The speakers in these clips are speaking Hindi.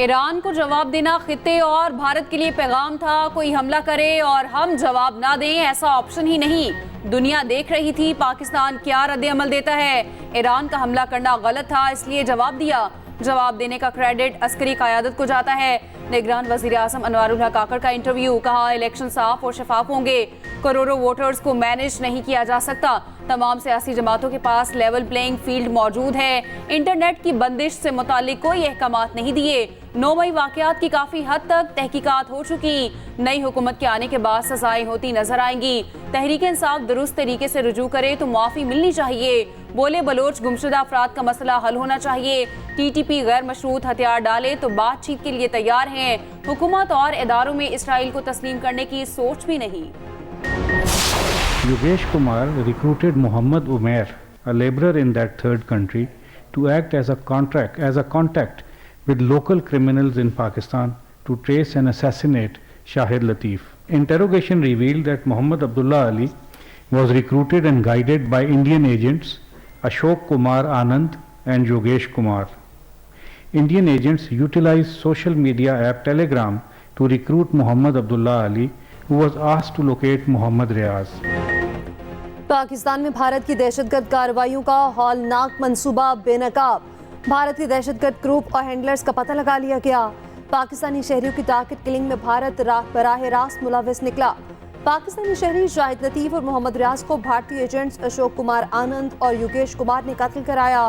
ईरान को जवाब देना खित्ते और भारत के लिए पैगाम था। कोई हमला करे और हम जवाब ना दें, ऐसा ऑप्शन ही नहीं। दुनिया देख रही थी पाकिस्तान क्या रद्द-ए-अमल देता है। ईरान का हमला करना गलत था, इसलिए जवाब दिया। जवाब देने का क्रेडिट अस्करी क़यादत को जाता है। निगरान वज़ीर आज़म अनवारुल हक काकर का इंटरव्यू, कहा इलेक्शन साफ और शफाफ होंगे। करोड़ों वोटर्स को मैनेज नहीं किया जा सकता। तमाम सियासी जमातों के पास लेवल प्लेइंग फील्ड मौजूद है। इंटरनेट की बंदिश से मुतालिक कोई अहकामात नहीं दिए। 9 मई वाक़यात की काफ़ी हद तक तहकीकात हो चुकी। नई हुकूमत के आने के बाद सजाएं होती नजर आएंगी। तहरीक इंसाफ दुरुस्त तरीके से रुजू करे तो माफ़ी मिलनी चाहिए। बोले बलोच गुमशुदा अफराद का मसला हल होना चाहिए। TTP गैर मशरूत हथियार डाले तो बातचीत के लिए तैयार हैं। हुकूमत और इदारों में इसराइल को तस्लीम करने की सोच भी नहीं। Yogesh Kumar recruited Mohammed Umair, a laborer in that third country, to act as a contact with local criminals in Pakistan to trace and assassinate Shahid Latif. Interrogation revealed that Muhammad Abdullah Ali was recruited and guided by Indian agents Ashok Kumar Anand and Yogesh Kumar. Indian agents utilized social media app Telegram to recruit Muhammad Abdullah Ali, who was asked to locate Muhammad Riaz. Pakistan में भारत की दहशतगर्द कार्रवाइयों का हौलनाक मंसूबा बेनकाब। भारत के दहशतगर्द ग्रुप और हैंडलर्स का पता लगा लिया गया। पाकिस्तानी शहरियों की टारगेट किलिंग में भारत बराह रास्त मुलविस निकला। पाकिस्तानी शहरी शाहिद लतीफ और मोहम्मद रियाज को भारतीय एजेंट्स अशोक कुमार आनंद और योगेश कुमार ने कत्ल कराया।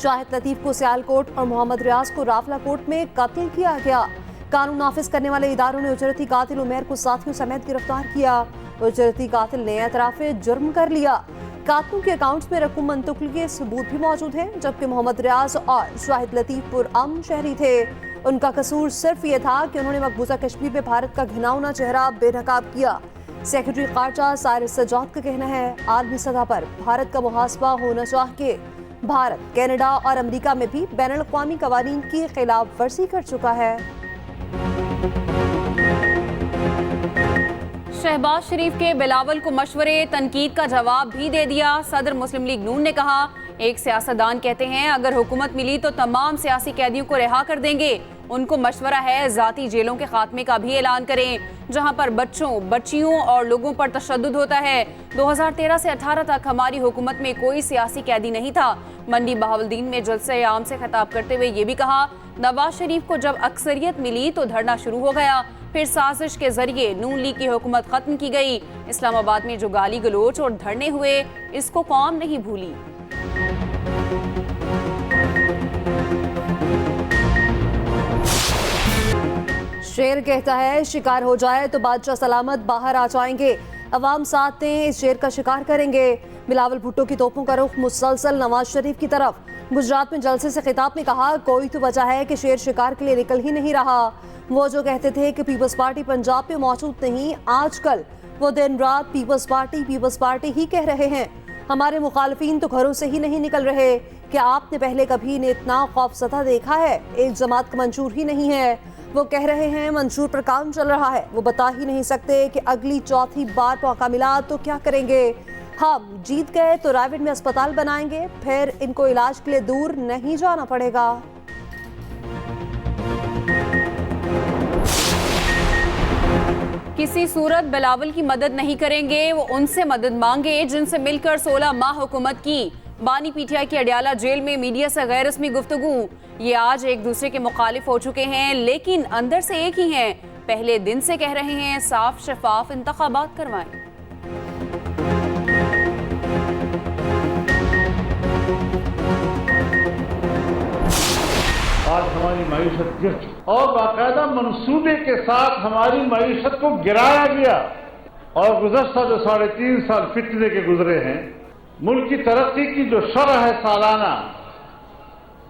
शाहिद लतीफ को सियालकोट और मोहम्मद रियाज को रावलाकोट में कत्ल किया गया। कानून नाफिज करने वाले इदारों ने उजरती कातिल उमैर को साथियों समेत गिरफ्तार किया। उजरती कातिल ने एतराफ जुर्म कर लिया। कातिलों के अकाउंट्स में रकूम मुंतकिल के सबूत भी मौजूद हैं, जबकि मोहम्मद रियाज और शाहिद लतीफ पुरअमन शहरी थे। उनका कसूर सिर्फ ये था कि उन्होंने मकबूजा कश्मीर में भारत का घिनौना चेहरा बेनकाब किया। सेक्रेटरी खारजा सारिस सजाद का कहना है, आलमी सतह पर भारत का मुहासबा होना चाहिए। भारत, कनाडा और अमेरिका में भी बैनुल अक़वामी कवानीन की खिलाफ वर्जी कर चुका है। शहबाज शरीफ के बिलावल को मशवरे तनकीद का जवाब भी दे दिया। सदर मुस्लिम लीग नून ने कहा, एक सियासतदान कहते हैं अगर हुकूमत मिली तो तमाम सियासी कैदियों को रिहा कर देंगे। उनको मशवरा है जाती जेलों के खात्मे का भी ऐलान करें, जहां पर बच्चों, बच्चियों और लोगों पर तशद्दुद होता है। 2013 से 18 तक हमारी हुकूमत में कोई सियासी कैदी नहीं था। मंडी बहावलदीन में जलसे आम से खिताब करते हुए ये भी कहा, नवाज शरीफ को जब अक्सरियत मिली तो धरना शुरू हो गया, फिर साजिश के जरिए नून लीग की हुकूमत खत्म की गई। इस्लामाबाद में जो गाली गलोच और धरने हुए, इसको कौम नहीं भूली। शेर कहता है शिकार हो जाए तो बादशाह सलामत बाहर आ जाएंगे। अवाम साथ दें, इस शेर का शिकार करेंगे। बिलावल भुट्टो की तोपों का रुख मुसलसल नवाज शरीफ की तरफ। गुजरात में जलसे से खिताब में कहा, कोई तो वजह है कि शेर शिकार के लिए निकल ही नहीं रहा। वो जो कहते थे कि पीपल्स पार्टी पंजाब में मौजूद नहीं, आजकल वो दिन रात पीपल्स पार्टी ही कह रहे हैं। हमारे मुखालफीन तो घरों से ही नहीं निकल रहे। क्या आपने पहले कभी इन्हें इतना खौफसदा देखा है? एक जमात का मंशूर ही नहीं है। वो कह रहे हैं मंशूर पर काम चल रहा है। वो बता ही नहीं सकते कि अगली चौथी बार मौका मिला तो क्या करेंगे। हम जीत गए तो रायवेड में अस्पताल बनाएंगे, फिर इनको इलाज के लिए दूर नहीं जाना पड़ेगा। किसी सूरत बिलावल की मदद नहीं करेंगे, वो उनसे मदद मांगे जिनसे मिलकर 16 माह हुकूमत की। बानी पीटीआई की अडियाला जेल में मीडिया से गैर रस्मी गुफ्तगू। ये आज एक दूसरे के मुखालिफ हो चुके हैं, लेकिन अंदर से एक ही हैं। पहले दिन से कह रहे हैं साफ शफाफ इंतखाबात करवाएं। आज हमारी मईशत गिर चुकी और बाकायदा मंसूबे के साथ हमारी मईशत को गिराया गया। और गुज़श्ता जो 3.5 साल फितने के गुजरे हैं, मुल्क की तरक्की की जो शरह है सालाना,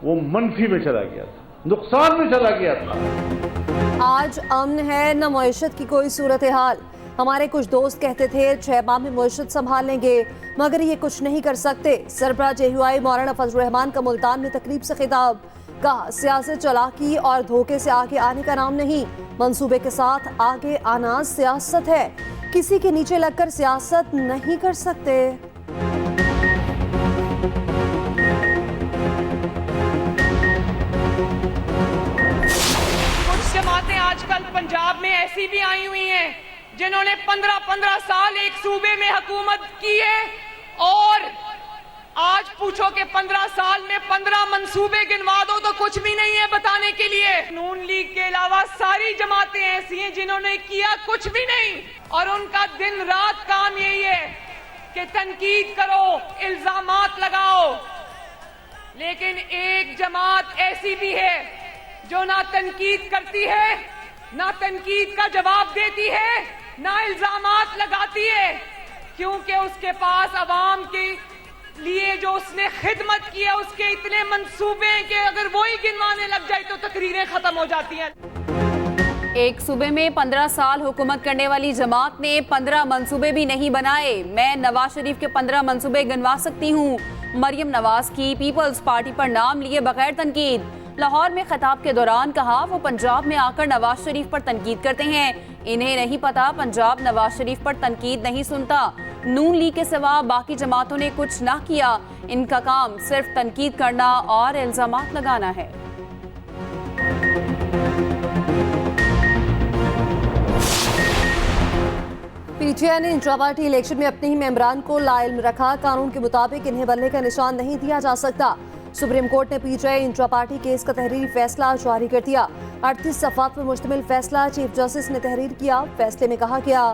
वो मनफी में चला गया था, नुकसान में चला गया था। आज अमन है, न मईशत की कोई सूरत हाल। हमारे कुछ दोस्त कहते थे 6 माह में मईशत संभाल लेंगे, मगर ये कुछ नहीं कर सकते। सरबराह JUI मौलाना फजल रहमान का मुल्तान में तकरीब से खिताब, कहा सियासत चालाकी और धोखे से आगे आने का नाम नहीं, मंसूबे के साथ आगे आना सियासत है। किसी के नीचे लगकर सियासत नहीं कर सकते। जमातें आजकल पंजाब में ऐसी भी आई हुई हैं जिन्होंने 15-15 साल एक सूबे में हुकूमत की है और आज पूछो कि 15 साल में 15 मंसूबे गिनवा दो तो कुछ भी नहीं है बताने के लिए। नून लीग के अलावा सारी जमातें ऐसी हैं जिन्होंने किया कुछ भी नहीं और उनका दिन रात काम यही है कि तनकीद करो, इल्जामात लगाओ। लेकिन एक जमात ऐसी भी है जो ना तनकीद करती है, ना तनकीद का जवाब देती है, ना इल्जामात लगाती है, क्योंकि उसके पास अवाम के लिए जो उसने खिदमत की है उसके इतने मंसूबे हैं कि अगर वो ही गिनवाने लग जाए तो तकरीरें खत्म हो जाती हैं। एक सूबे में 15 साल हुकूमत करने वाली जमात ने 15 मंसूबे भी नहीं बनाए। मैं नवाज शरीफ के 15 मंसूबे गिनवा सकती हूँ। मरियम नवाज की पीपल्स पार्टी पर नाम लिए बगैर तनकीद। लाहौर में खिताब के दौरान कहा वो पंजाब में आकर नवाज शरीफ पर तनकीद करते हैं। इन्हें नहीं पता पंजाब नवाज शरीफ पर तनकीद नहीं सुनता। नून लीग के सिवा बाकी जमातों ने कुछ ना किया। इनका काम सिर्फ तनकीद करना और इल्जामात लगाना है। पीटीआई ने इंट्रा पार्टी इलेक्शन में अपने ही मेंबरान को लाइल्म रखा। कानून के मुताबिक इन्हें बनने का निशान नहीं दिया जा सकता। सुप्रीम कोर्ट ने पीटीआई इंट्रा पार्टी केस का तहरीरी फैसला जारी कर दिया। 38 सफ़ात पर मुश्तमिल फैसला चीफ जस्टिस ने तहरीर किया। फैसले में कहा गया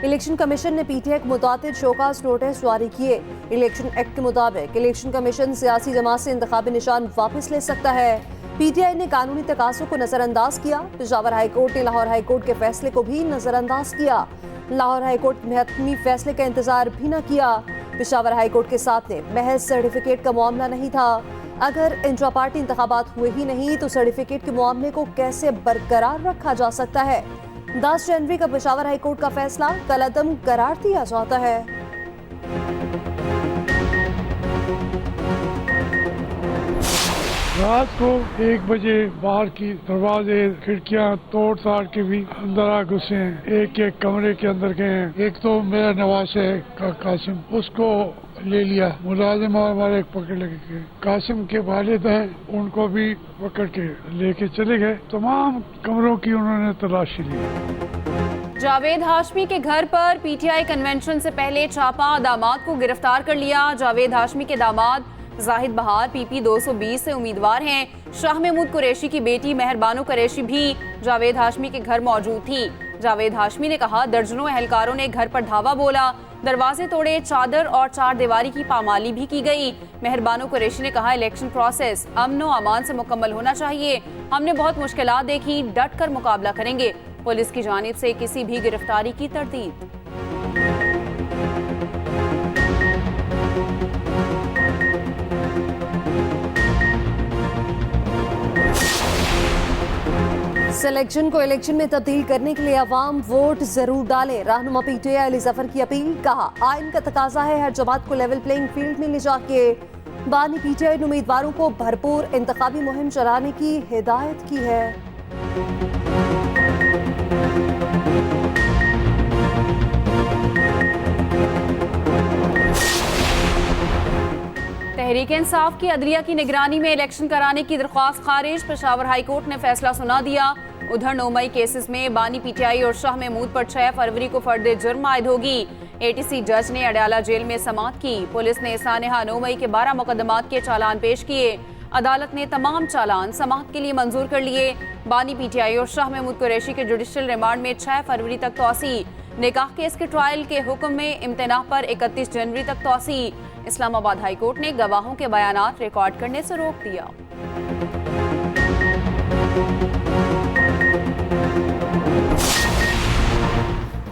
इलेक्शन कमीशन ने पीटीआई को मुताबिक शोकास नोटिस जारी किए। इलेक्शन एक्ट के मुताबिक इलेक्शन कमीशन सियासी जमात से इंतखाबी निशान वापस ले सकता है। पीटीआई ने कानूनी तकाज़ों को नजरअंदाज किया। पेशावर हाई कोर्ट ने लाहौर हाई कोर्ट के फैसले को भी नजरअंदाज किया। लाहौर हाई कोर्ट ने हतमी फैसले का इंतजार भी न किया। पेशावर हाई कोर्ट के साथ में महज सर्टिफिकेट का मामला नहीं था। अगर इंट्रा पार्टी इंतखाबात हुए ही नहीं तो सर्टिफिकेट के मामले को कैसे बरकरार रखा जा सकता है। 10 जनवरी का पेशावर हाई कोर्ट का फैसला कलअदम करार दिया जाता है। रात को 1 बजे बाहर की दरवाजे खिड़कियां तोड़ ताड़ के भी अंदर आ घुसे हैं। एक एक कमरे के अंदर गए हैं। एक तो मेरा नवाज है कासिम, उसको ले लिया। मुलाजिम और हमारे एक पकड़ लगे। कासिम के वालिद हैं, उनको भी पकड़ के लेके चले गए। तमाम कमरों की उन्होंने तलाशी ली। जावेद हाशमी के घर पर पीटीआई कन्वेंशन से पहले छापा। दामाद को गिरफ्तार कर लिया। जावेद हाशमी के दामाद जाहिद बहार पीपी 220 से उम्मीदवार हैं। शाह महमूद कुरैशी की बेटी मेहरबानो कुरैशी भी जावेद हाशमी के घर मौजूद थी। जावेद हाशमी ने कहा दर्जनों एहलकारों ने घर पर धावा बोला, दरवाजे तोड़े, चादर और चार दीवारी की पामाली भी की गई। मेहरबानो कुरैशी ने कहा इलेक्शन प्रोसेस अमन व अमान से मुकम्मल होना चाहिए। हमने बहुत मुश्किलात देखी, डट कर मुकाबला करेंगे। पुलिस की जानिब से किसी भी गिरफ्तारी की तरदीद। सिलेक्शन को इलेक्शन में तब्दील करने के लिए अवाम वोट जरूर डालें। रहनुमा पीटीआई अली जफर की अपील। कहा आइन का तकाजा है हर जमात को लेवल प्लेइंग फील्ड में ले जाके। बानी पीटीआई ने उम्मीदवारों को भरपूर इंतखाबी मुहिम चलाने की हिदायत की है। तहरीक इंसाफ की अदलिया की निगरानी में इलेक्शन कराने की दरख्वास्त खारिज। पेशावर हाई कोर्ट ने फैसला सुना दिया। उधर 9 मई केसेस में बानी पीटीआई और शाह महमूद पर 6 फरवरी को फर्द जुर्म आयद होगी। एटीसी जज ने अडयाला जेल में समाअत की। पुलिस ने सानेहा 9 मई के 12 मुकदमात के चालान पेश किए। अदालत ने तमाम चालान समाअत के लिए मंजूर कर लिए। बानी पीटीआई और शाह महमूद कुरैशी के जुडिशल रिमांड में 6 फरवरी तक तौसी। निकाह केस के ट्रायल के हुक्म में इम्तनाह पर 31 जनवरी तक तौसी। इस्लामाबाद हाई कोर्ट ने गवाहों के बयानात रिकॉर्ड करने से रोक दिया।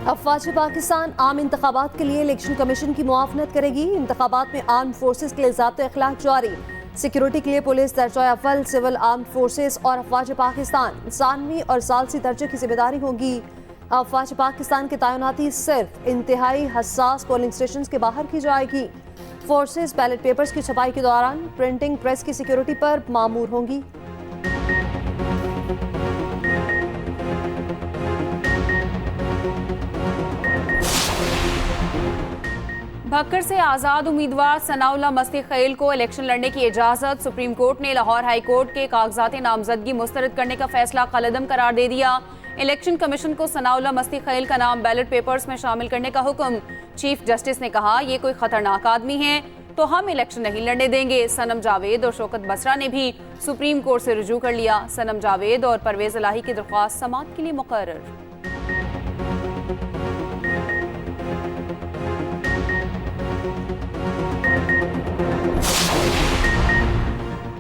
अफवाज पाकिस्तान आम इंतखाबात के लिए इलेक्शन कमीशन की मुआवनत करेगी। इंतखाबात में आर्म फोर्सेस के लिए ज़ाब्ते अखलाक जारी। सिक्योरिटी के लिए पुलिस दर्जा अव्वल, सिविल आर्म फोर्सेस और अफवाज पाकिस्तान सानवी और सालसी दर्जे की जिम्मेदारी होगी। अफवाज पाकिस्तान की तैनाती सिर्फ इंतहाई हसास पोलिंग स्टेशन के बाहर की जाएगी। फोर्सेस बैलेट पेपर्स की छपाई के दौरान प्रिंटिंग प्रेस की सिक्योरिटी पर मामूर होंगी। भक्कर से आजाद उम्मीदवार सनाउल्लाह मस्ती-खैल को इलेक्शन लड़ने की इजाजत। सुप्रीम कोर्ट ने लाहौर हाई कोर्ट के कागजात नामजदगी मुस्तरद करने का फैसला कलअदम करार दे दिया। इलेक्शन कमीशन को सनाउल्लाह मस्ती-खैल का नाम बैलेट पेपर्स में शामिल करने का हुक्म। चीफ जस्टिस ने कहा, ये कोई खतरनाक आदमी है तो हम इलेक्शन नहीं लड़ने देंगे। सनम जावेद और शौकत बसरा ने भी सुप्रीम कोर्ट से रुजू कर लिया। सनम जावेद और परवेज इलाही की दरख्वास्त समाअत के लिए मुकर्रर।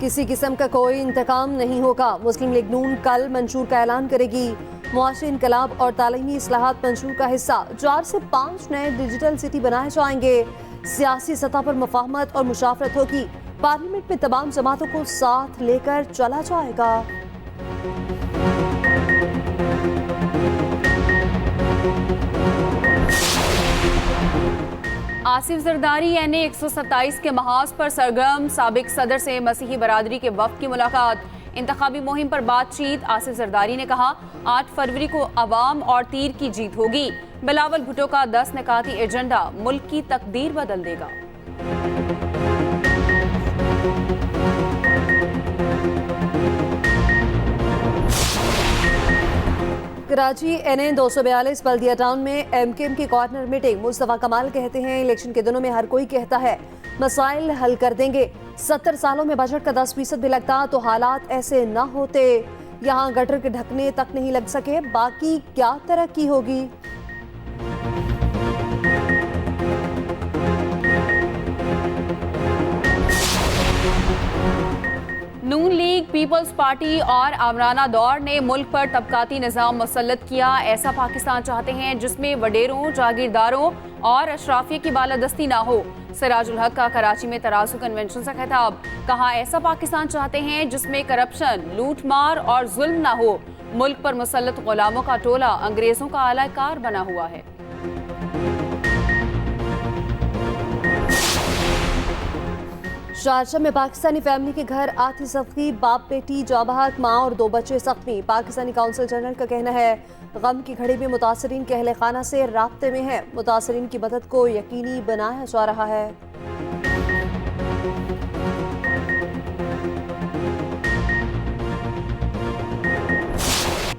किसी किस्म का कोई इंतकाम नहीं होगा। मुस्लिम लीग नून कल मंशूर का ऐलान करेगी। मुआशी इनकलाब और तालीमी इस्लाहात मंशूर का हिस्सा 4 से 5 नए डिजिटल सिटी बनाए जाएंगे। सियासी सतह पर मुफाहमत और मुशावरत होगी। पार्लियामेंट में तमाम जमातों को साथ लेकर चला जाएगा। आसिफ जरदारी यानी 127 के महाज पर सरगर्म। साबिक सदर से मसीही बरादरी के वफ्द की मुलाकात। इंतखाबी मुहिम पर बातचीत। आसिफ जरदारी ने कहा, 8 फरवरी को अवाम और तीर की जीत होगी। बिलावल भुट्टो का 10 निकाती एजेंडा मुल्क की तकदीर बदल देगा। कराची NA 242 बल्दिया टाउन में MKM की कॉर्नर मीटिंग। मुस्तफा कमाल कहते हैं, इलेक्शन के दिनों में हर कोई कहता है मसाइल हल कर देंगे। 70 सालों में बजट का 10% भी लगता तो हालात ऐसे न होते। यहाँ गटर के ढकने तक नहीं लग सके, बाकी क्या तरक्की होगी। नून लीग, पीपल्स पार्टी और आमराना दौर ने मुल्क पर तबकाती निज़ाम मुसल्लत किया। ऐसा पाकिस्तान चाहते हैं जिसमें वडेरों, जागीरदारों और अशराफिया की बालादस्ती ना हो। सिराजुल हक का कराची में तराजू कन्वेंशन से खिताब। कहा, ऐसा पाकिस्तान चाहते हैं जिसमें करप्शन, लूट मार और जुल्म ना हो। मुल्क पर मुसल्लत गुलामों का टोला अंग्रेजों का आलाकार बना हुआ है। शारजाह में पाकिस्तानी फैमिली के घर आतिशफ़ी, बाप बेटी जाबाहत, माँ और 2 बच्चे जख्मी। पाकिस्तानी काउंसिल जनरल का कहना है, गम की घड़ी में मुतासरीन के अहले खाना से राब्ते में है। मुतासरीन की मदद को यकीनी बनाया जा रहा है।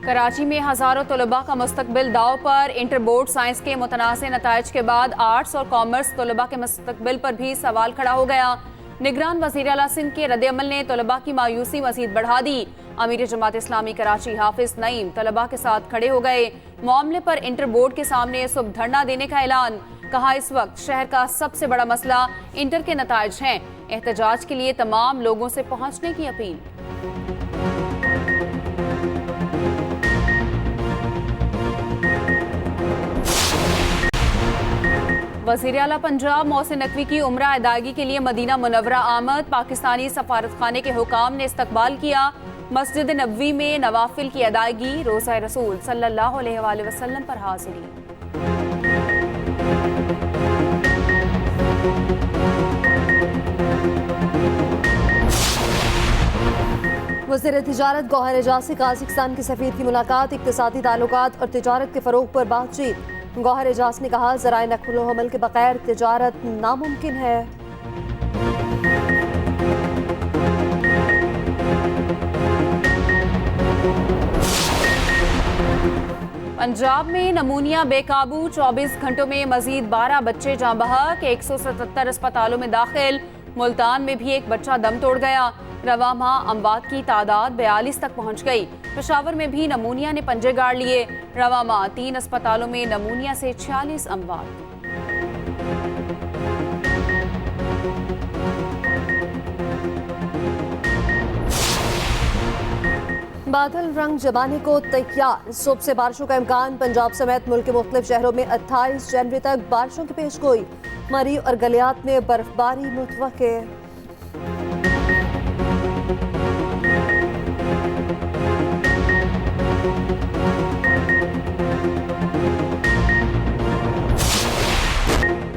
कराची में हजारों तलबा का मुस्तकबिल दाव पर। इंटर बोर्ड साइंस के मुतनाज़ नताइज के बाद आर्ट्स और कॉमर्स तलबा के मुस्तकबिल पर भी सवाल खड़ा हो गया। निगरान वज़ीर आला सिंध के रद्द-ए-अमल ने तलबा की मायूसी मज़ीद बढ़ा दी। अमीर जमात इस्लामी कराची हाफिज नईम तलबा के साथ खड़े हो गए। मामले पर इंटर बोर्ड के सामने सुबह धरना देने का ऐलान। कहा, इस वक्त शहर का सबसे बड़ा मसला इंटर के नताइज हैं। एहतजाज के लिए तमाम लोगों से पहुंचने की अपील। वज़ीर आला पंजाब मोहसिन नकवी की उम्रा अदायगी के लिए मदीना मुनव्वरा आमद। पाकिस्तानी सफारतखाने के हुकाम ने इस्तकबाल किया। मस्जिद नबवी में नवाफिल की अदायगी। रोज़ा रसूल सल्लल्लाहु अलैहि वसल्लम पर हाज़िरी। वज़ीर तिजारत गौहर एजाज से काज़ाकिस्तान के सफ़ीर की मुलाकात। इक़्तिसादी ताल्लुकात और तिजारत के फ़रोग़ पर बातचीत। गौहर एजाज ने कहा, ज़राए नक़्ल हमल के बगैर तिजारत नामुमकिन है। पंजाब में नमूनिया बेकाबू। 24 घंटों में मजीद 12 बच्चे जाँ बहक। 177 अस्पतालों में दाखिल। मुल्तान में भी एक बच्चा दम तोड़ गया। रवा माह अमवात की तादाद 42 तक पहुंच गई। पेशावर में भी नमूनिया ने पंजे गाड़ लिए। रवा माह 3 अस्पतालों में नमूनिया से 46 अमवात। बादल रंग जमाने को तैयार। सुबह से बारिशों का इम्कान। पंजाब समेत मुल्क के मुख्तलिफ शहरों में 28 जनवरी तक बारिशों की पेशगोई। मरी और गलियात में बर्फबारी मुतवक्के।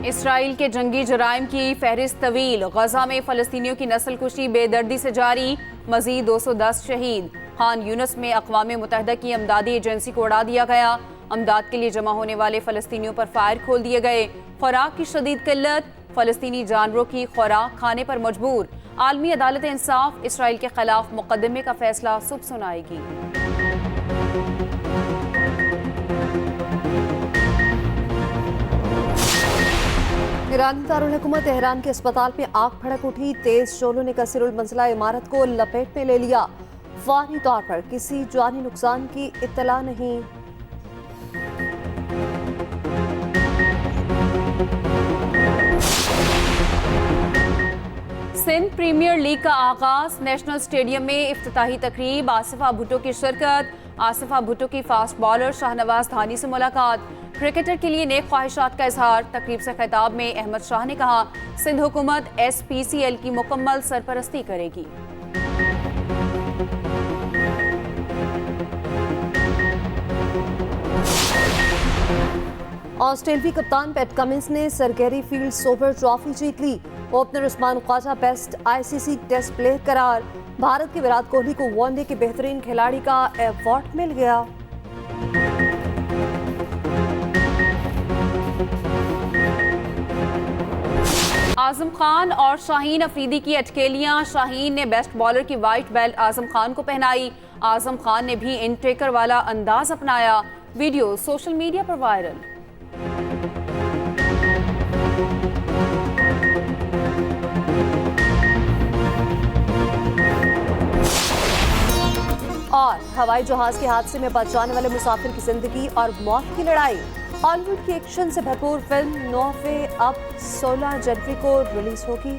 इसराइल के जंगी जराइम की फहरिस्त तवील। गजा में फलस्तीनियों की नस्ल कुशी बेदर्दी से जारी। मजीद 210 शहीद। खान यूनस में अक़वाम मुत्तहिदा की अमदादी एजेंसी को उड़ा दिया गया। अमदाद के लिए जमा होने वाले फलस्तीनियों पर फायर खोल दिए गए। खुराक की शदीद किल्लत, फलस्तीनी जानवरों की खुराक खाने पर मजबूर। आलमी अदालत इंसाफ इसराइल के खिलाफ मुकदमे का फैसला सुबह सुनाएगी। ईरानी दारुल हुकूमत तेहरान के अस्पताल में आग भड़क उठी। तेज शोलों ने कसीरुल मंजिला इमारत को लपेट में ले लिया। फौरी तौर पर किसी जानी नुकसान की इत्तला नहीं। सिंध प्रीमियर लीग का आगाज, नेशनल स्टेडियम में इफ्तिताही तकरीब। आसिफा भुट्टो की शिरकत। आसिफा भुट्टो की फास्ट बॉलर शाहनवाज धानी से मुलाकात। क्रिकेटर के लिए नेक ख्वाहिशात का इजहार। तकरीब से खिताब में अहमद शाह ने कहा, सिंध हुकूमत SPCL की मुकम्मल सरपरस्ती करेगी। ऑस्ट्रेलियाई कप्तान पैट कमिंस ने सरगेरी फील्ड सोबर ट्रॉफी जीत ली। Opener Usman Khawaja best ICC test player करार। भारत के विराट कोहली को वनडे के बेहतरीन खिलाड़ी का अवार्ड मिल गया। आजम खान और शाहीन अफरीदी की अटकेलियां। शाहीन ने बेस्ट बॉलर की वाइट बेल्ट आजम खान को पहनाई। आजम खान ने भी इनटेकर वाला अंदाज अपनाया। वीडियो सोशल मीडिया पर वायरल। और हवाई जहाज के हादसे में बच जाने वाले मुसाफिर की जिंदगी और मौत की लड़ाई। हॉलीवुड की एक्शन से भरपूर फिल्म नॉर्वे अब 16 जनवरी को रिलीज होगी।